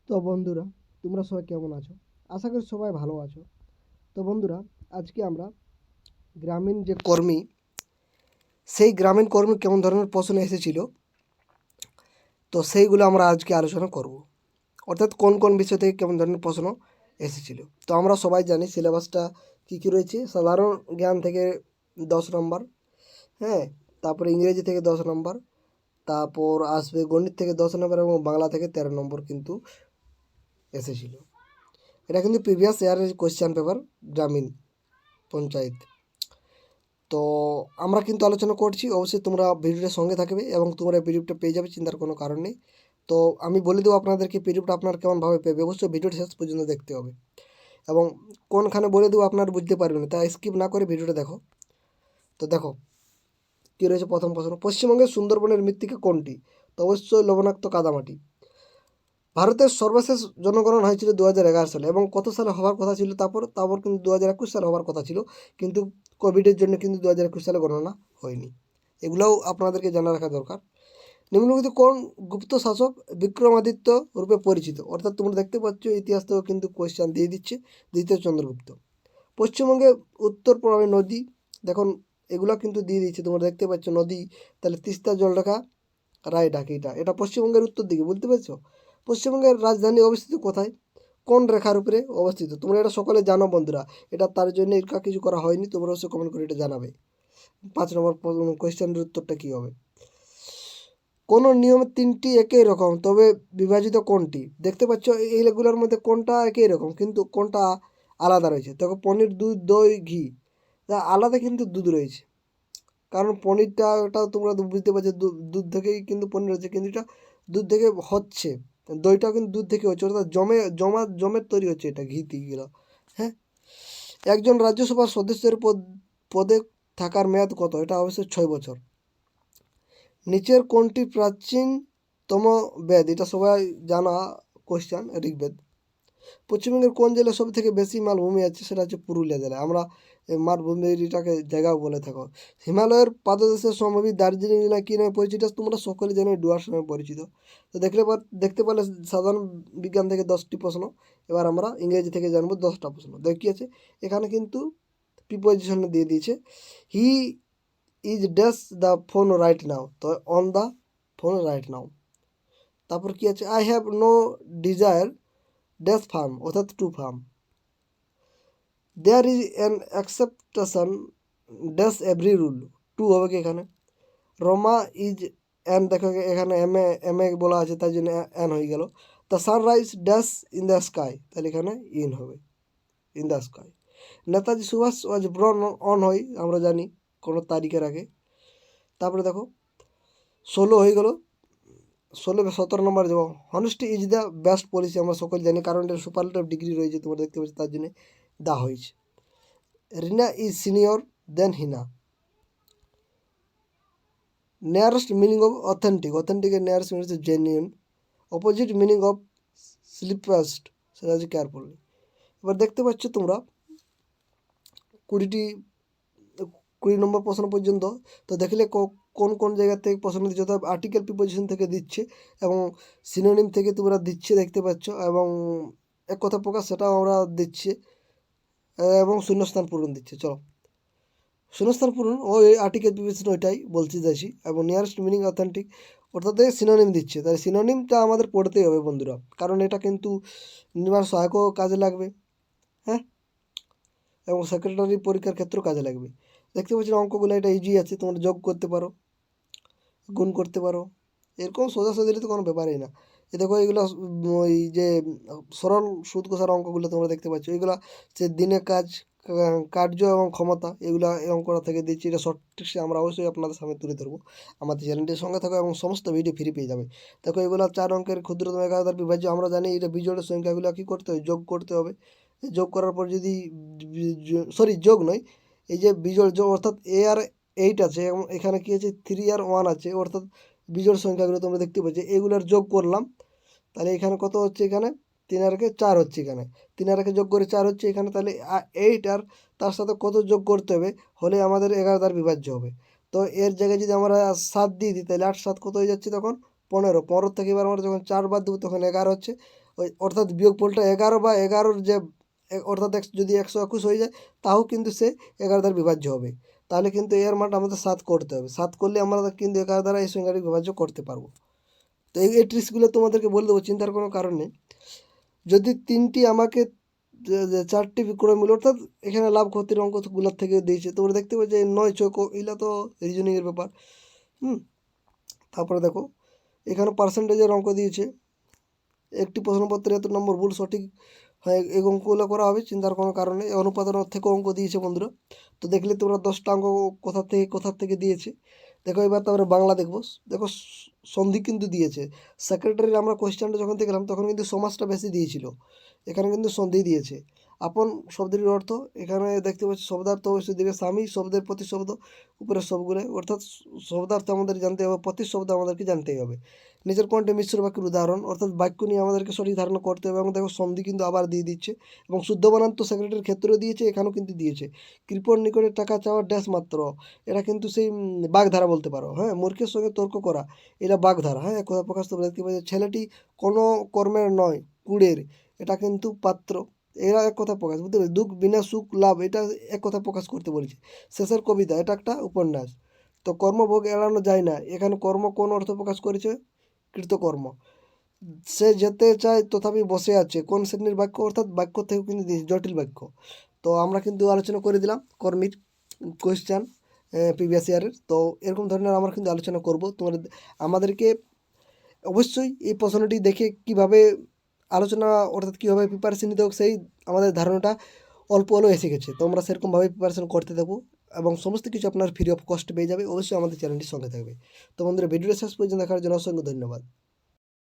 তো বন্ধুরা, তোমরা সবাই কেমন আছো? আশা করি সবাই ভালো আছো। তো বন্ধুরা, আজকে আমরা গ্রামীণ যে কর্মী, সেই গ্রামীণ কর্মী কেমন ধরনের প্রশ্ন এসেছিল, তো সেইগুলো আমরা আজকে আলোচনা করব। অর্থাৎ কোন কোন বিষয় থেকে কেমন ধরনের প্রশ্ন এসেছিল। তো আমরা সবাই জানি সিলেবাসটা কী কী রয়েছে। সাধারণ জ্ঞান থেকে 10 নম্বর, হ্যাঁ, তারপরে ইংরেজি থেকে 10 নম্বর, তারপর আসবে গণিত থেকে 10 নম্বর এবং বাংলা থেকে 13 নম্বর কিন্তু এসেছিল। এটা কিন্তু প্রিভিয়াস ইয়ারের কোয়েশ্চেন পেপার, গ্রামীণ পঞ্চায়েত। তো আমরা কিন্তু আলোচনা করছি, অবশ্যই তোমরা ভিডিওটার সঙ্গে থাকবে এবং তোমরা পিডিএফটা পেয়ে যাবে, চিন্তার কোনো কারণ নেই। তো আমি বলে দেবো আপনাদেরকে পিডিএফটা আপনার কেমনভাবে পেবে, অবশ্যই ভিডিওটা শেষ পর্যন্ত দেখতে হবে এবং কোনখানে বলে দেবো আপনারা বুঝতে পারবেন না, তাই স্কিপ না করে ভিডিওটা দেখো। তো দেখো কী রয়েছে প্রথম প্রশ্ন, পশ্চিমবঙ্গের সুন্দরবনের মৃত্তিকা কোনটি? তো অবশ্যই লবণাক্ত কাদামাটি। ভারতের সর্বশেষ জনগণনা হয়েছিল 2011 সালে এবং কত সালে হওয়ার কথা ছিল, তারপর কিন্তু 2021 সালে হওয়ার কথা ছিল, কিন্তু কোভিডের জন্য কিন্তু 2021 সালে গণনা হয়নি। এগুলোও আপনাদেরকে জানা রাখা দরকার। নিম্নলিখিত কোন গুপ্ত শাসক বিক্রমাদিত্য রূপে পরিচিত? অর্থাৎ তোমরা দেখতে পাচ্ছ ইতিহাস থেকেও কিন্তু কোয়েশ্চেন দিয়ে দিচ্ছে। দ্বিতীয় চন্দ্রগুপ্ত। পশ্চিমবঙ্গে উত্তর প্রবাহী নদী, দেখুন এগুলো কিন্তু দিয়ে দিচ্ছে, তোমরা দেখতে পাচ্ছ নদী, তাহলে তিস্তা জলঢাকা রায়ডাক, এটা পশ্চিমবঙ্গের উত্তর দিকে, বুঝতে পেরেছো? পশ্চিমবঙ্গের রাজধানী অবস্থিত কোথায়? কোন রেখার উপরে অবস্থিত? তোমরা এটা সকলে জানো বন্ধুরা, এটা তার জন্য এর কিছু করা হয়নি, তোমরা অবশ্যই কমেন্ট করে এটা জানাবে। 5 নম্বর কোয়েশ্চেনের উত্তরটা কী হবে? কোনো নিয়মে তিনটি একই রকম তবে বিভাজিত কোনটি? দেখতে পাচ্ছ এইগুলোর মধ্যে কোনটা একই রকম কিন্তু কোনটা আলাদা রয়েছে? দেখো পনির, দুধ, দই, ঘি, আলাদা কিন্তু দুধ রয়েছে, কারণ পনিরটা ওটা তোমরা বুঝতে পারছো দুধ থেকেই কিন্তু পনির হচ্ছে, কিন্তু এটা দুধ থেকে হচ্ছে, দইটাও কিন্তু দুধ থেকে হচ্ছে, অর্থাৎ জমের তৈরি হচ্ছে এটা ঘি গেলো। হ্যাঁ, একজন রাজ্যসভার সদস্যের পদে থাকার মেয়াদ কত? এটা অবশ্যই 6 বছর। নিচের কোনটি প্রাচীনতম বেদ? এটা সবাই জানা কোশ্চেন, ঋগ্বেদ। পশ্চিমবঙ্গের কোন জেলায় সব থেকে বেশি মালভূমি আছে? সেটা হচ্ছে পুরুলিয়া জেলা। আমরা মালভূমির এটাকে জায়গাও বলে থাকো। হিমালয়ের পাদদেশের সমভূমি দার্জিলিং জেলা কী নামে পরিচিত? তোমরা সকলে জানো ডুয়ার্স নামে পরিচিত। তো দেখতে পারলে সাধারণ বিজ্ঞান থেকে 10টি প্রশ্ন, এবার আমরা ইংরেজি থেকে জানবো 10টা প্রশ্ন। দেখ কী আছে এখানে, কিন্তু প্রিপোজিশন দিয়ে দিয়েছে। He is dash the phone right now, তো on the phone right now. তারপর কি আছে? I have no desire dash farm, অর্থাৎ to farm. There is an acceptation dash every rule, to হবে কি এখানে? রোমা ইজ অ্যান, দেখো এখানে এম এ বলা আছে তাই জন্য অ্যান হয়ে গেল। The sunrise dash in the sky, তাহলে এখানে ইন হবে, in the sky. Netaji Subhash was born on হয়, আমরা জানি কোনো তারিখের আগে। তারপরে দেখো 16 হয়ে গেল, 17 নম্বর দেবো। Honesty is the best policy, আমরা সকল জানি, কারণ এটা সুপারলেটিভ ডিগ্রি রয়েছে, তোমরা দেখতে পাচ্ছ, তার জন্য দা হয়েছে। Rina is senior than Hina. Nearest meaning of authentic, অথেন্টিকের নিয়ারেস্ট মিনিং হচ্ছে genuine. Opposite meaning of sloppiest, সেটা হচ্ছে কেয়ারফুলি। এবার দেখতে পাচ্ছ তোমরা 20 নম্বর প্রশ্ন পর্যন্ত। তো দেখলে কোন কোন জায়গা থেকে প্রশ্ন দিচ্ছে, অর্থাৎ আর্টিকেল প্রিপোজিশন থেকে দিচ্ছে এবং সিনোনিম থেকে তোমরা দিচ্ছে, দেখতে পাচ্ছ, এবং এক কথা প্রকাশ সেটাও আমরা দিচ্ছে, এবং শূন্যস্থান পূরণ দিচ্ছে। চলো শূন্যস্থান পূরণ ওই আর্টিকেল প্রিপোজিশন ওইটাই বলতে চাইছি, এবং নিয়ারেস্ট মিনিং অথেন্টিক অর্থাৎ সিনোনিম দিচ্ছে, তাই সিনোনিমটা আমাদের পড়তেই হবে বন্ধুরা, কারণ এটা কিন্তু নির্মাণ সহায়কও কাজে লাগবে, হ্যাঁ, এবং সেক্রেটারি পরীক্ষার ক্ষেত্রেও কাজে লাগবে। দেখতে পাচ্ছি অঙ্কগুলো এটা ইজি আছে, তোমরা যোগ করতে পারো, গুণ করতে পারো, এরকম সোজাসুজি তো কোনো ব্যাপারই না। এ দেখো এগুলো ওই যে সরল সুদ কষার অঙ্কগুলো তোমরা দেখতে পাচ্ছ, এগুলো যে দিনে কাজ, কার্য এবং ক্ষমতা, এগুলো এই অঙ্কটা থেকে দিচ্ছি, এটা শর্ট ট্রিক্সে আমরা অবশ্যই আপনাদের সামনে তুলে ধরবো। আমাদের চ্যানেলটির সঙ্গে থাকো এবং সমস্ত ভিডিও ফ্রি পেয়ে যাবে। দেখো এগুলো 4 অঙ্কের ক্ষুদ্রতম একাধার বিভাজ্য, আমরা জানি এটা বিজোড়ের সংখ্যাগুলো কী করতে হবে? যোগ করতে হবে। যোগ করার পর যদি যোগ নয়, এই যে বিজোড় যোগ, অর্থাৎ এ আর 8 আছে এবং এখানে কী আছে 3 আর 1 আছে, অর্থাৎ বিজোড় সংখ্যাগুলো তোমরা দেখতে পাচ্ছ, এগুলোর যোগ করলাম, তাহলে এখানে কত হচ্ছে? এখানে 3 আর 4 হচ্ছে, এখানে 3 আর যোগ করে 4 হচ্ছে এখানে, তাহলে 8 আর তার সাথে কত যোগ করতে হবে হলে আমাদের 11 দ্বারা বিভাজ্য হবে? তো এর জায়গায় যদি আমরা 7 দিয়ে দিই, তাহলে 8 7 কত হয়ে যাচ্ছে তখন? 15 থেকে এবার আমরা যখন 4 বাদ দেবো তখন 11 হচ্ছে, ওই অর্থাৎ বিয়োগফলটা 11 বা 11-র যে অর্থাৎ যদি 121 হয়ে যায় তাও কিন্তু সে 11 দ্বারা বিভাজ্য হবে। তাহলে কিন্তু এর মানটা আমাদের 7 করতে হবে। 7 করলে আমরা কিন্তু 11 দ্বারা এই সংখ্যাটি বিভাজ্য করতে পারবো। তো এই ট্রিক্সগুলো তোমাদেরকে বলে দেবো, চিন্তার কোনো কারণ নেই। যদি 3টি আমাকে 4টি বিক্রয় মূল্য অর্থাৎ এখানে লাভ ক্ষতির অঙ্কগুলোর থেকে দিয়েছে, তোমরা দেখতে পাচ্ছ যে 9 চৌকো, এগুলো তো রিজনিংয়ের ব্যাপার। তারপরে দেখো এখানে পার্সেন্টেজের অঙ্ক দিয়েছে, একটি প্রশ্নপত্রে এত নম্বর ভুল সঠিক হয়, এই অঙ্কগুলো করা হবে, চিন্তার কোনো কারণে। অনুপাতের থেকেও অঙ্ক দিয়েছে বন্ধুরা। তো দেখলে তোমরা 10টা অঙ্ক কোথার থেকে দিয়েছে। দেখো এবার তারপরে বাংলা দেখবো। দেখো সন্ধি কিন্তু দিয়েছে। সেক্রেটারির আমরা কোয়েশ্চেনটা যখন দেখলাম তখন কিন্তু সমাজটা বেশি দিয়েছিল, এখানে কিন্তু সন্ধি দিয়েছে। আপন শব্দের অর্থ এখানে দেখতে পাচ্ছি শব্দার্থ অবশ্যই দেবে, স্বামী শব্দের প্রতিশব্দ উপরে সবগুলো, অর্থাৎ শব্দার্থ আমাদের জানতে হবে, প্রতিশব্দ আমাদেরকে জানতেই হবে। নিজের কণ্ঠে মিশ্র বাক্যের উদাহরণ, অর্থাৎ বাক্য নিয়ে আমাদেরকে সঠিক ধারণা করতে হবে। এবং দেখো সন্ধি কিন্তু আবার দিয়ে দিচ্ছে, এবং শুদ্ধ বানান তো সেক্রেটারির ক্ষেত্রেও দিয়েছে, এখানেও কিন্তু দিয়েছে। কৃপণ নিকটে টাকা চাওয়া ড্যাশ মাত্র, এটা কিন্তু সেই বাগধারা বলতে পারো। হ্যাঁ, মূর্খের সঙ্গে তর্ক করা, এটা বাগধারা। হ্যাঁ, কথা প্রকাশ তো দেখতে পাচ্ছি। ছেলেটি কোনো কর্মের নয় কুড়ের, এটা কিন্তু পাত্র। এরা এক কথা প্রকাশ, বুঝতে পারছি। দুঃখ বিনা সুখ লাভ, এটা এক কথা প্রকাশ করতে বলেছে। শেষের কবিতা, এটা একটা উপন্যাস। তো কর্মভোগ এড়ানো যায় না, এখানে কর্ম কোন অর্থ প্রকাশ করেছে? কৃতকর্ম। সে যেতে চায় তথাপি বসে আছে, কোন শ্রেণীর বাক্য? অর্থাৎ বাক্য থেকে কিন্তু জটিল বাক্য। তো আমরা কিন্তু আলোচনা করে দিলাম কর্মীর কোয়েশ্চেন প্রিভিয়াস ইয়ারের। তো এরকম ধরনের আমরা কিন্তু আলোচনা করব। তোমাদের আমাদেরকে অবশ্যই এই প্রশ্নটি দেখে কিভাবে আলোচনা অর্থাৎ কীভাবে প্রিপারেশন নিতে হবে সেই আমাদের ধারণাটা অল্প হলেও এসে গেছে। তো আমরা সেরকমভাবে প্রিপারেশন করতে দেবো এবং সমস্ত কিছু আপনার ফ্রি অফ কস্ট পেয়ে যাবে। অবশ্যই আমাদের চ্যানেলটির সঙ্গে থাকবে। তো বন্ধুরা, ভিডিওটা শেষ পর্যন্ত দেখার জন্য অসংখ্য ধন্যবাদ।